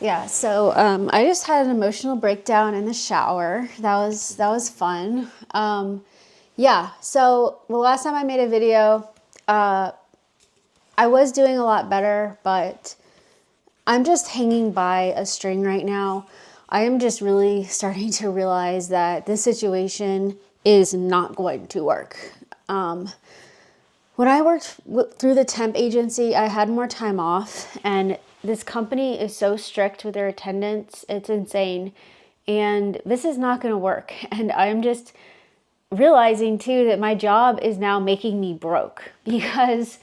Yeah, so I just had an emotional breakdown in the shower. That was fun. Yeah, so the last time I made a video, I was doing a lot better, but I'm just hanging by a string right now. I am just really starting to realize that this situation is not going to work. When I worked through the temp agency, I had more time off, and this company is so strict with their attendance. It's insane. And this is not going to work. And I'm just realizing too that my job is now making me broke because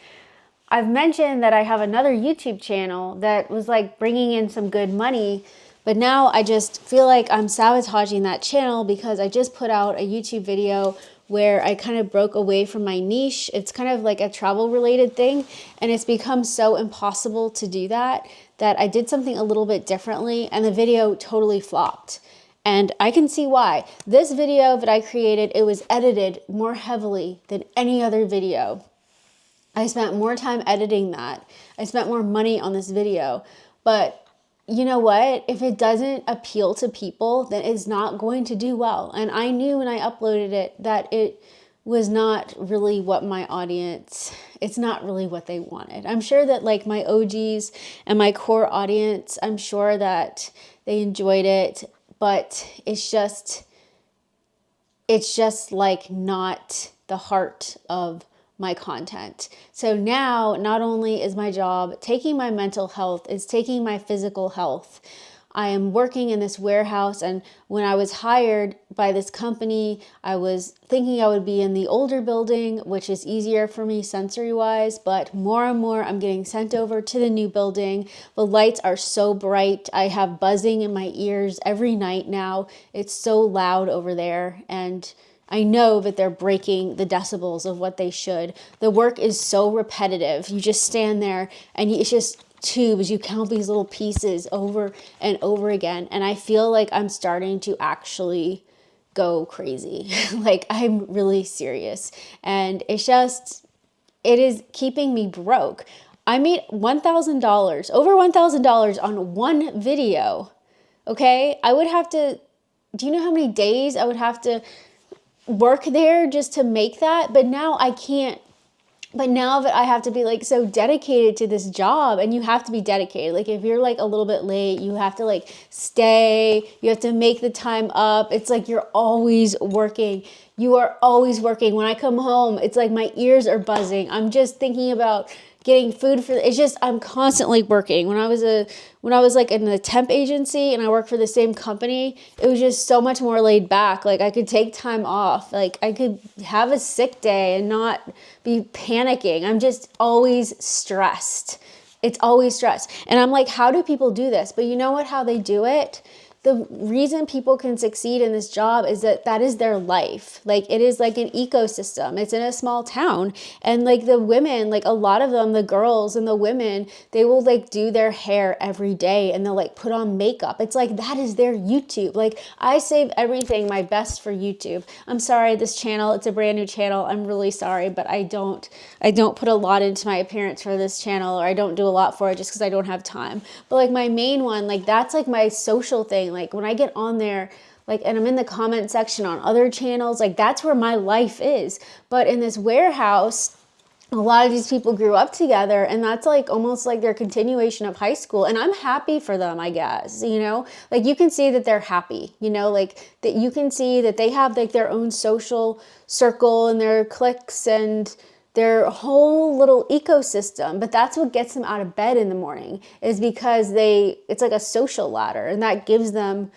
I've mentioned that I have another YouTube channel that was like bringing in some good money, but now I just feel like I'm sabotaging that channel because I just put out a YouTube video where I kind of broke away from my niche. It's kind of like a travel related thing, and it's become so impossible to do that I did something a little bit differently and the video totally flopped. And I can see why. This video that I created, it was edited more heavily than any other video. I spent more time editing that. I spent more money on this video. But you know what? If it doesn't appeal to people, then it's not going to do well. And I knew when I uploaded it that it was not really what my audience, it's not really what they wanted. I'm sure that like my OGs and my core audience, I'm sure that they enjoyed it, but it's just like not the heart of my content. So now not only is my job taking my mental health, it's taking my physical health. I am working in this warehouse, and when I was hired by this company, I was thinking I would be in the older building, which is easier for me sensory wise, but more and more I'm getting sent over to the new building. The lights are so bright. I have buzzing in my ears every night now. It's so loud over there, and I know that they're breaking the decibels of what they should. The work is so repetitive. You just stand there and it's just tubes. You count these little pieces over and over again. And I feel like I'm starting to actually go crazy. Like I'm really serious. And it is keeping me broke. I made $1,000, over $1,000 on one video. Okay. Do you know how many days I would have to work there just to make that? But now I can't. But now that I have to be like so dedicated to this job, and you have to be dedicated. Like if you're like a little bit late, you have to like stay, you have to make the time up. It's like you're always working. You are always working. When I come home, it's like my ears are buzzing. I'm just thinking about getting food for, it's just, I'm constantly working. When I was like in the temp agency and I worked for the same company, it was just so much more laid back. Like I could take time off. Like I could have a sick day and not be panicking. I'm just always stressed. It's always stress. And I'm like, how do people do this? But you know what, how they do it? The reason people can succeed in this job is that is their life. Like it is like an ecosystem. It's in a small town. And like the women, like a lot of them, the girls and the women, they will like do their hair every day and they'll like put on makeup. It's like that is their YouTube. Like I save everything my best for YouTube. I'm sorry, this channel, it's a brand new channel. I'm really sorry, but I don't put a lot into my appearance for this channel, or I don't do a lot for it just because I don't have time. But like my main one, like that's like my social thing. Like when I get on there, like, and I'm in the comment section on other channels, like that's where my life is. But in this warehouse, a lot of these people grew up together, and that's like almost like their continuation of high school. And I'm happy for them, I guess, you know, like you can see that they're happy, you know, like that you can see that they have like their own social circle and their cliques and their whole little ecosystem. But that's what gets them out of bed in the morning, is because it's like a social ladder, and that gives them.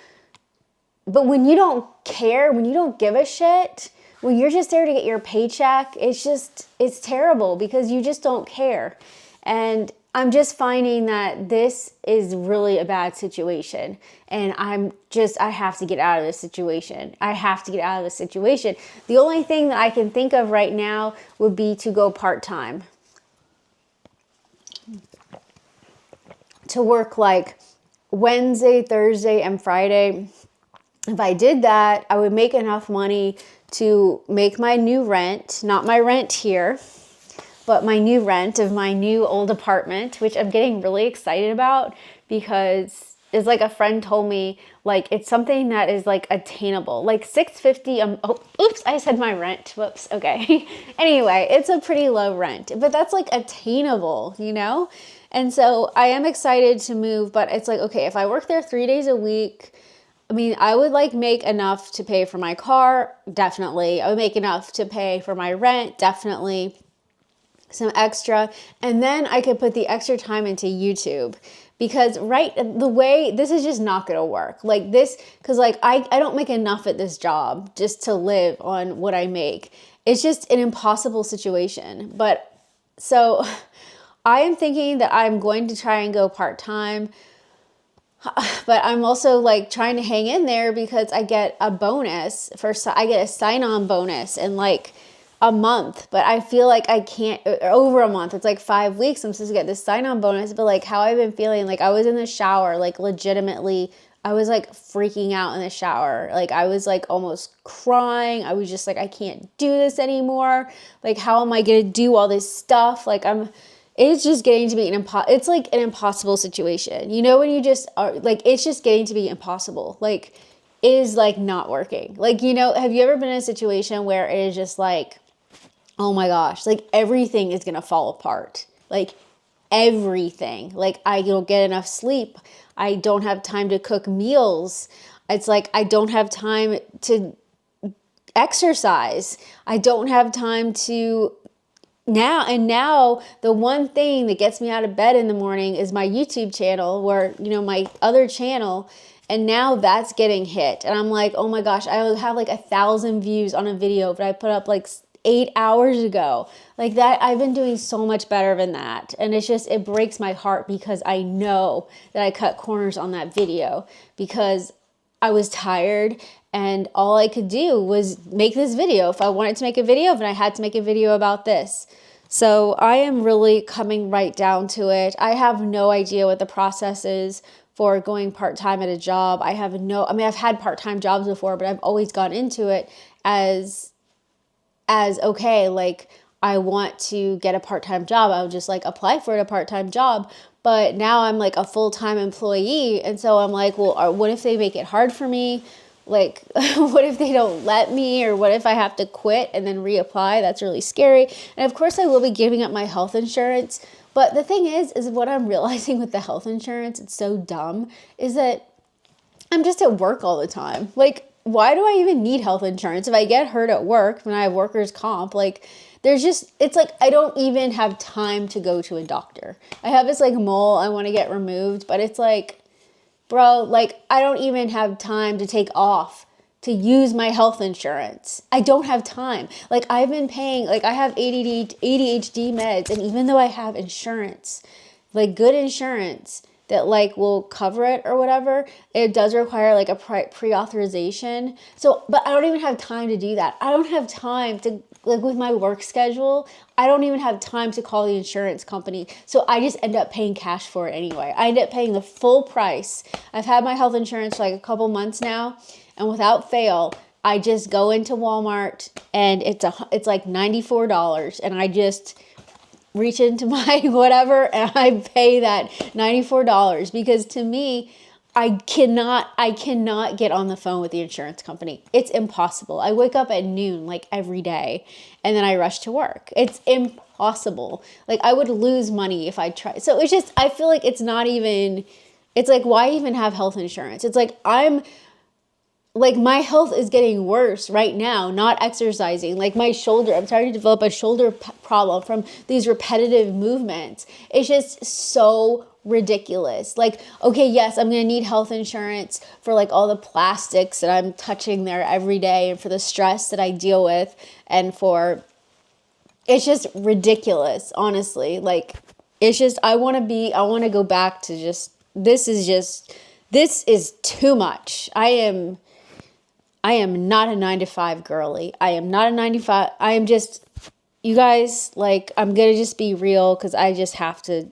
But when you don't care, when you don't give a shit, when you're just there to get your paycheck, it's terrible because you just don't care. And I'm just finding that this is really a bad situation. And I have to get out of this situation. I have to get out of this situation. The only thing that I can think of right now would be to go part-time. To work like Wednesday, Thursday, and Friday. If I did that, I would make enough money to make my new rent, not my rent here, but my new rent of my new old apartment, which I'm getting really excited about because is like a friend told me, like it's something that is like attainable, like 650. Oh, oops, I said my rent. Whoops. Okay. Anyway, it's a pretty low rent, but that's like attainable, you know? And so I am excited to move, but it's like, okay, if I work there 3 days a week, I mean, I would like make enough to pay for my car, definitely. I would make enough to pay for my rent, definitely. Some extra, and then I could put the extra time into YouTube, because the way this is just not gonna work like this, because like I don't make enough at this job just to live on what I make. It's just an impossible situation. But so I am thinking that I'm going to try and go part-time, but I'm also like trying to hang in there because I get a bonus I get a sign-on bonus in like a month, but I feel like I can't, over a month. It's like 5 weeks. I'm supposed to get this sign-on bonus, but like how I've been feeling, like I was in the shower, like legitimately, I was like freaking out in the shower. Like I was like almost crying. I was just like, I can't do this anymore. Like, how am I going to do all this stuff? Like it's just getting to be it's like an impossible situation. You know, when you just are like, it's just getting to be impossible. Like it is like not working. Like, you know, have you ever been in a situation where it is just like, oh my gosh, like everything is going to fall apart. Like everything. Like I don't get enough sleep. I don't have time to cook meals. It's like I don't have time to exercise. I don't have time to now the one thing that gets me out of bed in the morning is my YouTube channel, where, you know, my other channel, and now that's getting hit. And I'm like, oh my gosh, I have like 1,000 views on a video that I put up like 8 hours ago. Like that, I've been doing so much better than that. And it's just, it breaks my heart because I know that I cut corners on that video because I was tired and all I could do was make this video. If I wanted to make a video, then I had to make a video about this. So I am really coming right down to it. I have no idea what the process is for going part-time at a job. I mean, I've had part-time jobs before, but I've always gone into it as okay, like I want to get a part-time job. I would just like apply for a part-time job. But now I'm like a full-time employee. And so I'm like, well, what if they make it hard for me? Like, what if they don't let me? Or what if I have to quit and then reapply? That's really scary. And of course I will be giving up my health insurance. But the thing is what I'm realizing with the health insurance, it's so dumb, is that I'm just at work all the time. Like, why do I even need health insurance? If I get hurt at work, when I have workers' comp, like, it's like, I don't even have time to go to a doctor. I have this like mole I want to get removed, but it's like, bro, like, I don't even have time to take off to use my health insurance. I don't have time. Like, I've been paying, like, I have ADHD meds, and even though I have insurance, like good insurance that like will cover it or whatever, it does require like a pre-authorization. So, but I don't even have time to do that. I don't have time to, like with my work schedule, I don't even have time to call the insurance company. So I just end up paying cash for it anyway. I end up paying the full price. I've had my health insurance for like a couple months now, and without fail, I just go into Walmart and it's like $94, and I just reach into my whatever and I pay that $94, because to me, I cannot get on the phone with the insurance company. It's impossible. I wake up at noon like every day and then I rush to work. It's impossible. Like, I would lose money if I tried. So it's just, I feel like it's like, why even have health insurance? It's like, my health is getting worse right now, not exercising. Like my shoulder, I'm starting to develop a shoulder problem from these repetitive movements. It's just so ridiculous. Like, okay, yes, I'm going to need health insurance for like all the plastics that I'm touching there every day, and for the stress that I deal with, and it's just ridiculous, honestly. Like, it's just, I want to go back to this is too much. I am not a 9-to-5 girly. I am not a 9-to-5. I am just, you guys, like, I'm going to just be real, because I just have to,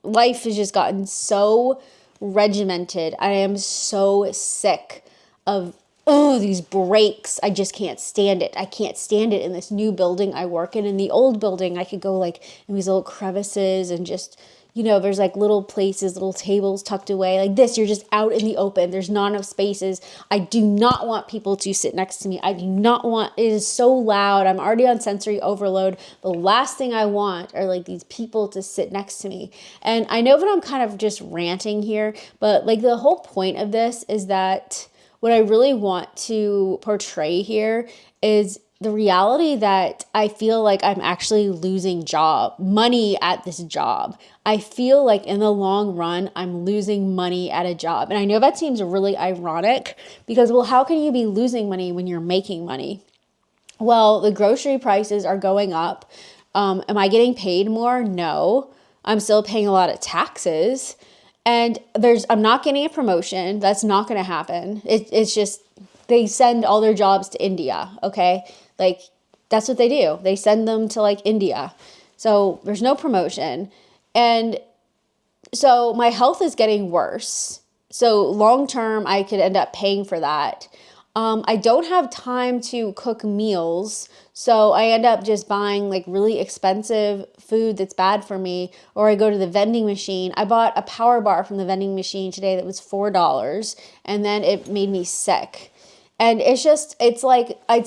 life has just gotten so regimented. I am so sick of, these breaks. I just can't stand it. I can't stand it in this new building I work in. In the old building, I could go like in these little crevices and just, there's like little places, little tables tucked away like this. You're just out in the open. There's not enough spaces. I do not want people to sit next to me. I do not want, it is so loud. I'm already on sensory overload. The last thing I want are like these people to sit next to me. And I know that I'm kind of just ranting here, but like the whole point of this is that what I really want to portray here is the reality that I feel like I'm actually losing money at this job. I feel like in the long run, I'm losing money at a job. And I know that seems really ironic because, well, how can you be losing money when you're making money? Well, the grocery prices are going up. Am I getting paid more? No. I'm still paying a lot of taxes. And I'm not getting a promotion. That's not going to happen. It's just, they send all their jobs to India, okay? Like, that's what they do. They send them to like India. So there's no promotion. And so my health is getting worse. So long term, I could end up paying for that. I don't have time to cook meals. So I end up just buying like really expensive food that's bad for me, or I go to the vending machine. I bought a power bar from the vending machine today that was $4, and then it made me sick. And it's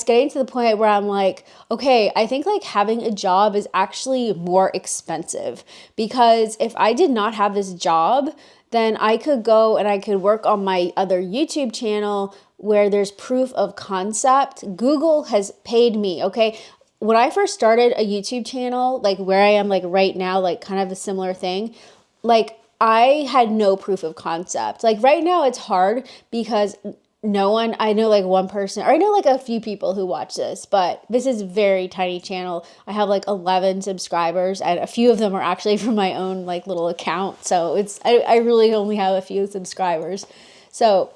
getting to the point where I'm like, okay, I think like having a job is actually more expensive, because if I did not have this job, then I could go and I could work on my other YouTube channel where there's proof of concept. Google has paid me, okay? When I first started a YouTube channel, like where I am like right now, like kind of a similar thing, like I had no proof of concept. Like right now it's hard because I know like one person, or I know like a few people who watch this, but this is a very tiny channel. I have like 11 subscribers, and a few of them are actually from my own like little account. So I really only have a few subscribers. So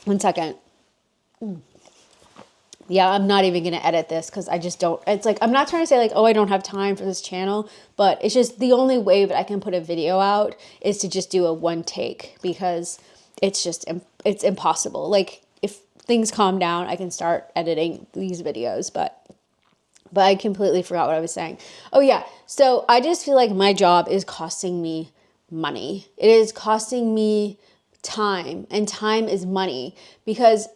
1 second. Yeah, I'm not even going to edit this because I just don't. It's like, I'm not trying to say like, oh, I don't have time for this channel, but it's just the only way that I can put a video out is to just do a one take, because it's impossible. Like if things calm down, I can start editing these videos, but I completely forgot what I was saying. Oh yeah. So I just feel like my job is costing me money. It is costing me time, and time is money, because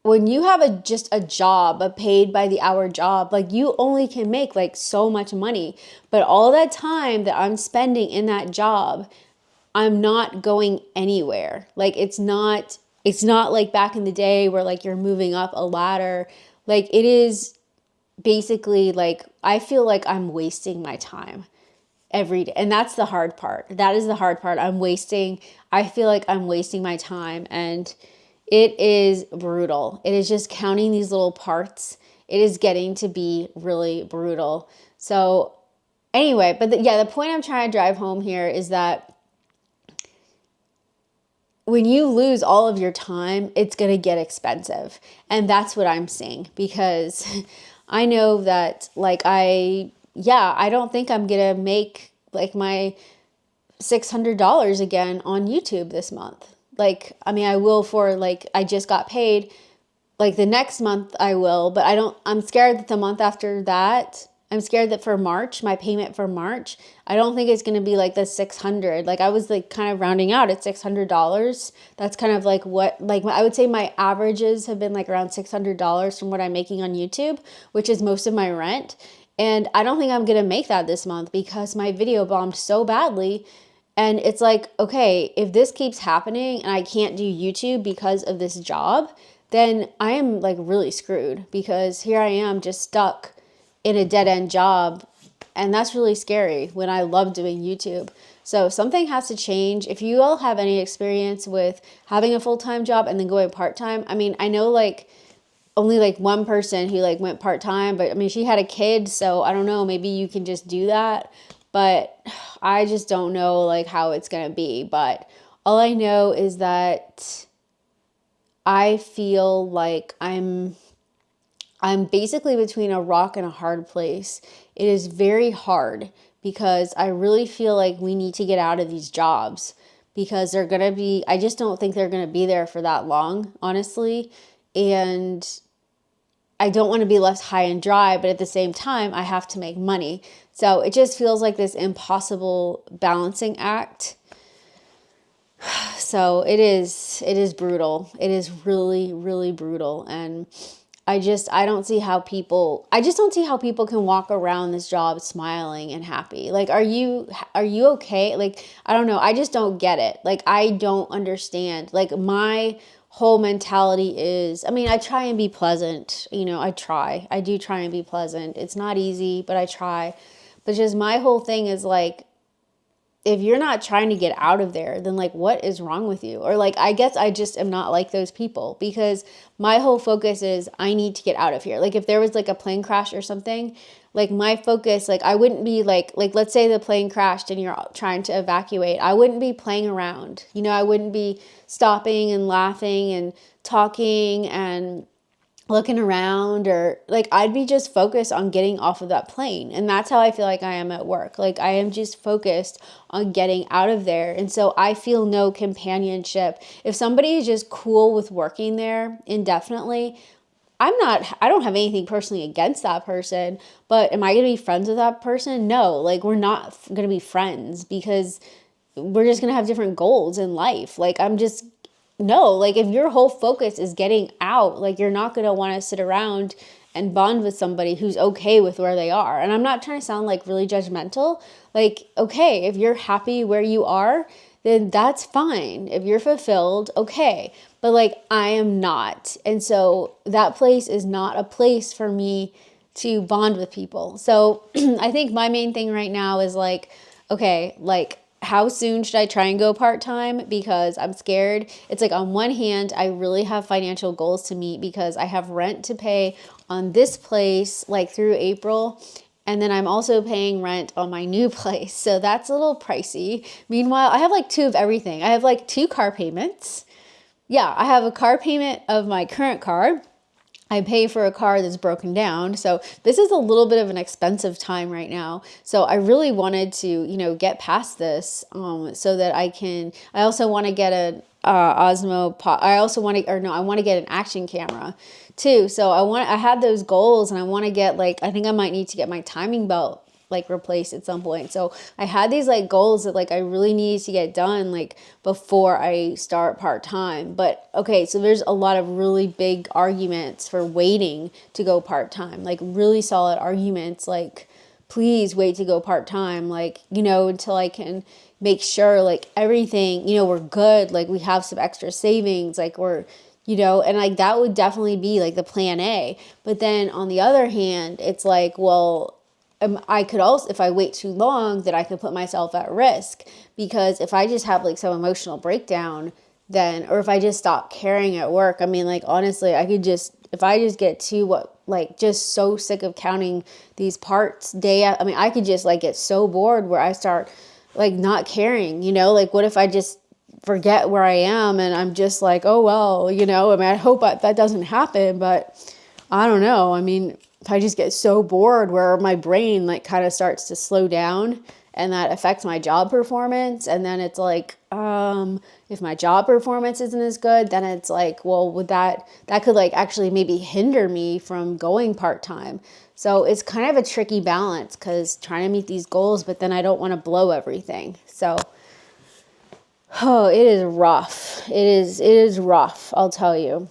when you have just a job, a paid by the hour job, like you only can make like so much money, but all that time that I'm spending in that job, I'm not going anywhere. Like it's not like back in the day where like you're moving up a ladder. Like it is basically like, I feel like I'm wasting my time every day. And that's the hard part. That is the hard part. I feel like I'm wasting my time, and it is brutal. It is just counting these little parts. It is getting to be really brutal. So anyway, but the point I'm trying to drive home here is that when you lose all of your time, it's going to get expensive. And that's what I'm seeing, because I know that like I don't think I'm going to make like my $600 again on YouTube this month. Like, I mean, I will for like, I just got paid, like the next month I will, but I'm scared that the month after that, I'm scared that for March, my payment for March, I don't think it's going to be like the 600. Like I was like kind of rounding out at $600. That's kind of like what, like I would say my averages have been like around $600 from what I'm making on YouTube, which is most of my rent. And I don't think I'm going to make that this month because my video bombed so badly. And it's like, okay, if this keeps happening and I can't do YouTube because of this job, then I am like really screwed, because here I am just stuck in a dead end job. And that's really scary when I love doing YouTube. So something has to change. If you all have any experience with having a full-time job and then going part-time, I mean, I know like only like one person who like went part-time, but I mean, she had a kid. So I don't know, maybe you can just do that. But I just don't know like how it's going to be. But all I know is that I feel like I'm basically between a rock and a hard place. It is very hard because I really feel like we need to get out of these jobs, because I just don't think they're going to be there for that long, honestly. And I don't want to be left high and dry, but at the same time, I have to make money. So it just feels like this impossible balancing act. So it is brutal. It is really, really brutal. And I don't see how I just don't see how people can walk around this job smiling and happy. Like, are you okay? Like, I don't know. I just don't get it. Like, I don't understand. Like, my whole mentality is, I mean, I try and be pleasant. I do try and be pleasant. It's not easy, but I try. But just my whole thing is like, if you're not trying to get out of there, then like, what is wrong with you? Or like, I guess I just am not like those people, because my whole focus is I need to get out of here. Like, if there was like a plane crash or something, like my focus, like I wouldn't be like let's say the plane crashed and you're trying to evacuate. I wouldn't be playing around. I wouldn't be stopping and laughing and talking and looking around, or like I'd be just focused on getting off of that plane. And that's how I feel like I am at work. Like, I am just focused on getting out of there. And so I feel no companionship. If somebody is just cool with working there indefinitely, I don't have anything personally against that person, but am I going to be friends with that person? No, like, we're not going to be friends, because we're just going to have different goals in life. Like, no, like, if your whole focus is getting out, like, you're not going to want to sit around and bond with somebody who's okay with where they are. And I'm not trying to sound like really judgmental. Like, okay, if you're happy where you are, then that's fine. If you're fulfilled, okay. But like, I am not. And so that place is not a place for me to bond with people. So I think my main thing right now is like, okay, like, how soon should I try and go part-time? Because I'm scared. It's like, on one hand, I really have financial goals to meet, because I have rent to pay on this place like through April. And then I'm also paying rent on my new place. So that's a little pricey. Meanwhile, I have like two of everything. I have like 2 car payments. Yeah, I have a car payment of my current car. I pay for a car that's broken down. So this is a little bit of an expensive time right now. So I really wanted to, get past this, so that I also want to get an Osmo, I want to get an action camera too. So I had those goals, and I want to get I think I might need to get my timing belt replaced at some point. So I had these goals that I really needed to get done before I start part-time. But okay, so there's a lot of really big arguments for waiting to go part-time, really solid arguments, please wait to go part-time, until I can make sure everything, we're good, we have some extra savings, we're and that would definitely be the plan A. But then on the other hand, it's well, I could also, if I wait too long, that I could put myself at risk, because if I just have some emotional breakdown, then, or if I just stop caring at work, I mean, honestly, if I just get too, just so sick of counting these parts I could just get so bored where I start not caring, what if I just forget where I am and I'm just oh, well, I hope that doesn't happen, but I don't know. I mean, if I just get so bored where my brain kind of starts to slow down, and that affects my job performance, and then it's if my job performance isn't as good, then it's well, would that could actually maybe hinder me from going part-time. So it's kind of a tricky balance, because trying to meet these goals, but then I don't want to blow everything. So it is rough. It is rough, I'll tell you.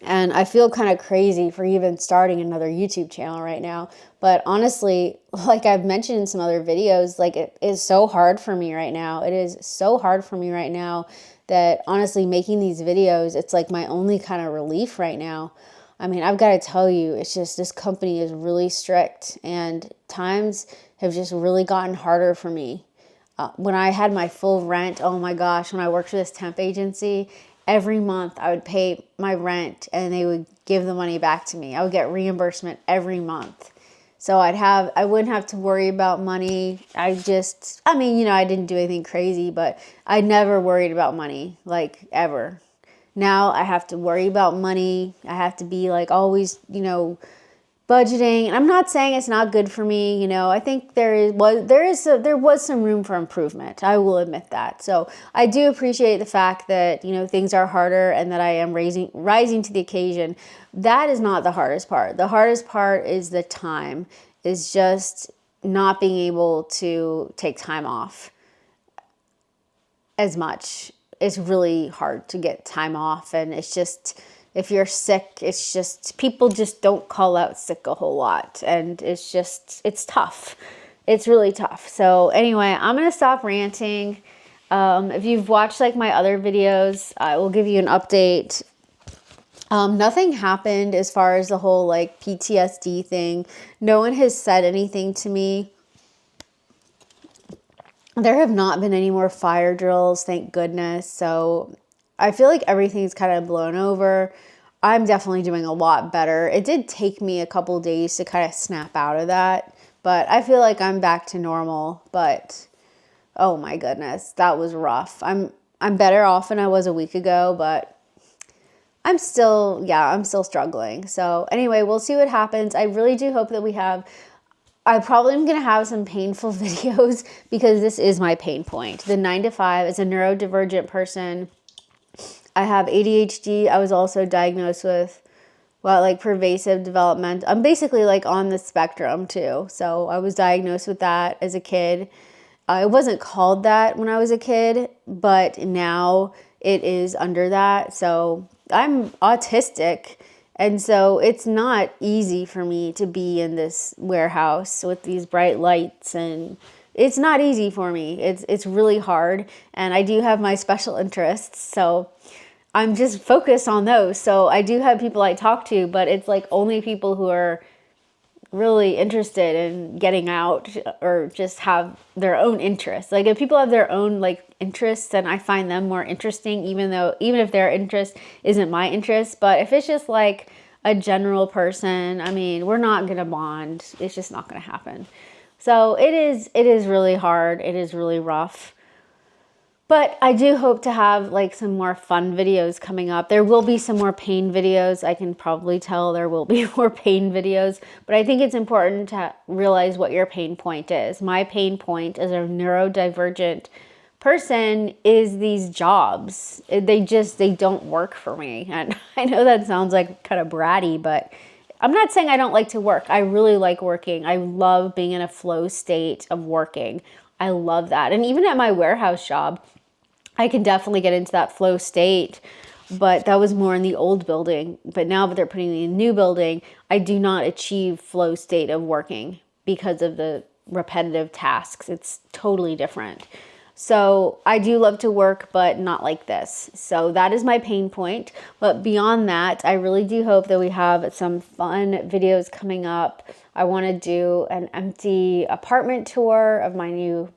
And I feel kind of crazy for even starting another YouTube channel right now. But honestly, I've mentioned in some other videos, it is so hard for me right now. It is so hard for me right now that honestly making these videos, it's my only kind of relief right now. I mean, I've got to tell you, it's just this company is really strict, and times have just really gotten harder for me. When I had my full rent, oh my gosh, when I worked for this temp agency, every month I would pay my rent and they would give the money back to me. I would get reimbursement every month. So I wouldn't have to worry about money. I didn't do anything crazy, but I never worried about money, ever. Now I have to worry about money. I have to be always, budgeting. And I'm not saying it's not good for me. I think there was some room for improvement. I will admit that. So I do appreciate the fact that, things are harder and that I am rising to the occasion. That is not the hardest part. The hardest part is the time, is just not being able to take time off as much. It's really hard to get time off, and it's just, if you're sick, it's just, people just don't call out sick a whole lot, and it's just, it's tough. It's really tough. So anyway, I'm gonna stop ranting. If you've watched like my other videos, I will give you an update. Nothing happened as far as the whole like PTSD thing. No one has said anything to me. There have not been any more fire drills, thank goodness. So I feel like everything's kind of blown over. I'm definitely doing a lot better. It did take me a couple days to kind of snap out of that, but I feel like I'm back to normal. But oh my goodness, that was rough. I'm better off than I was a week ago, but I'm still struggling. So anyway, we'll see what happens. I really do hope that I probably am going to have some painful videos because this is my pain point. The 9 to 5 is a neurodivergent person. I have ADHD. I was also diagnosed with, well, like pervasive development. I'm basically like on the spectrum too. So I was diagnosed with that as a kid. It wasn't called that when I was a kid, but now it is under that. So I'm autistic. And so it's not easy for me to be in this warehouse with these bright lights, and it's not easy for me. It's really hard, and I do have my special interests, so I'm just focused on those. So I do have people I talk to, but it's like only people who are really interested in getting out or just have their own interests. Like if people have their own like interests, then I find them more interesting, even if their interest isn't my interest. But if it's just like a general person, I mean, we're not gonna bond. It's just not gonna happen. So it is really hard. It is really rough. But I do hope to have like some more fun videos coming up. There will be some more pain videos. I can probably tell there will be more pain videos, but I think it's important to realize what your pain point is. My pain point as a neurodivergent person is these jobs. They don't work for me. And I know that sounds like kind of bratty, but I'm not saying I don't like to work. I really like working. I love being in a flow state of working. I love that. And even at my warehouse job, I can definitely get into that flow state, but that was more in the old building. But now that they're putting me in a new building, I do not achieve flow state of working because of the repetitive tasks. It's totally different. So I do love to work, but not like this. So that is my pain point. But beyond that, I really do hope that we have some fun videos coming up. I want to do an empty apartment tour of my new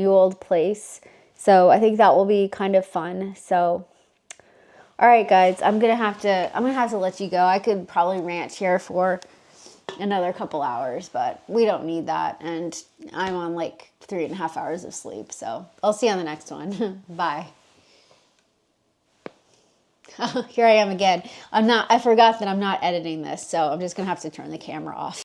old place. So I think that will be kind of fun. So, all right, guys, I'm gonna have to let you go. I could probably rant here for another couple hours, but we don't need that. And I'm on like 3.5 hours of sleep. So I'll see you on the next one. Bye. Here I am again. I forgot that I'm not editing this, so I'm just gonna have to turn the camera off.